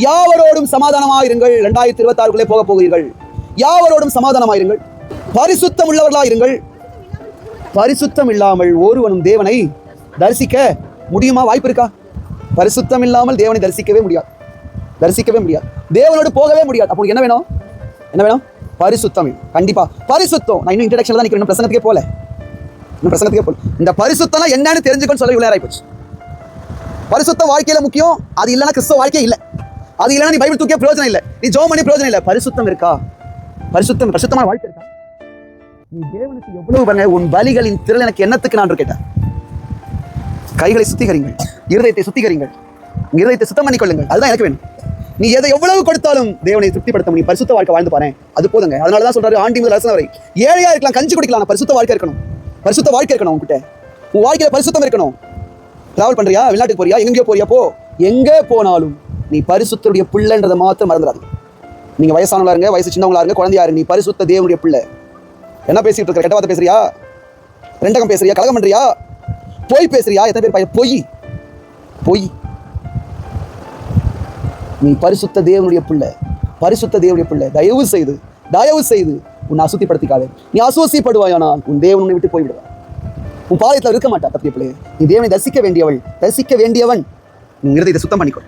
யாவரோடும் சமாதானமாயிருங்கள். 2026 போக போகிறீர்கள். யாவரோடும் சமாதானமாயிருங்கள். பரிசுத்தம் உள்ளவர்களாயிருங்கள். பரிசுத்தம் இல்லாமல் ஒருவனும் தேவனை தரிசிக்க முடியுமா? வாய்ப்பு இருக்கா? பரிசுத்தம் இல்லாமல் தேவனை தரிசிக்கவே முடியாது. தேவனோடு போகவே முடியாது. அப்போ என்ன வேணும்? பரிசுத்தம். கண்டிப்பா பரிசுத்தம். நான் இன்னும் இன்ட்ரடக்ஷன்ல தான் நிக்கிறேன், பிரசங்கத்துக்கே போல. இந்த பரிசுத்தம் என்னன்னு தெரிஞ்சுக்கணும்னு சொல்ல இவ்வளவு நேரம் ஆயிப்போச்சு. பரிசுத்த வாழ்க்கையில முக்கியம். அது இல்லைன்னா கிறிஸ்தவ வாழ்க்கையே இல்லை. அது இல்லைன்னா நீ பைபிள் தூக்கிய பிரயோஜனம் இல்லை, நீ ஜெபம் பண்ணி பிரயோஜனம் இல்லை. பரிசுத்தம் இருக்கா? பரிசுத்தமான வாழ்க்கை இருக்கா? நீ தேவனுக்கு எவ்வளவு பண்ண? உன் பலிகளின் திரள் எனக்கு என்னத்துக்கு நான் கேட்டேன். கைகளை சுத்திகரிங்கள், இருதயத்தை சுத்திகரிங்கள், இருதயத்தை சுத்தம் பண்ணிக்கொள்ளுங்கள். அதுதான் எனக்கு வேணும். நீ எதை எவ்வளவு கொடுத்தாலும் தேவனை திருப்திப்படுத்த முடியும். பரிசுத்த வாழ்க்கை வாழ்ந்து பாரு, அது போதுங்க. அதனாலதான் சொல்றாரு ஆண்டி முதல் அரசன் வரை ஏழையா இருக்கலாம், கஞ்சி குடிக்கலாம், பரிசுத்த வாழ்க்கை இருக்கணும். உன்கிட்ட உன் வாழ்க்கையில பரிசுத்தம் இருக்கணும். டிராவல் பண்றியா, வெளிநாட்டுக்கு போறியா, எங்கேயோ போறியா, போ. எங்க போனாலும் நீ பரிசுத்தருடைய பிள்ளைன்றதை மாத்திரம் மறந்துடாது. நீங்க வயசானவங்களா இருங்க, வயசு சின்னவங்களா இருங்க, குழந்தையா இருங்க, நீ பரிசுத்த தேவனுடைய பிள்ளை. என்ன பேசிட்டு இருக்க? கெட்ட வார்த்தை பேசுறியா? ரெண்டகம் பேசுறியா? கலகம் பண்றியா? பொய் பேசுறியா? எத்தனை பேர் பொய். நீ பரிசுத்த தேவனுடைய பிள்ளை. தயவு செய்து உன்னை அசுத்திப்படுத்திக்காதே. நீ அசூசிப்படுவாயானால் உன் தேவன் உன்னை விட்டு போய்விடுவார். உன் பாளையத்தில் இருக்க மாட்டா. தப்பிய பிள்ளையே, நீ தேவனை தரிசிக்க வேண்டியவன். நீ இருதயத்தை சுத்தம் பண்ணிக்கொள்.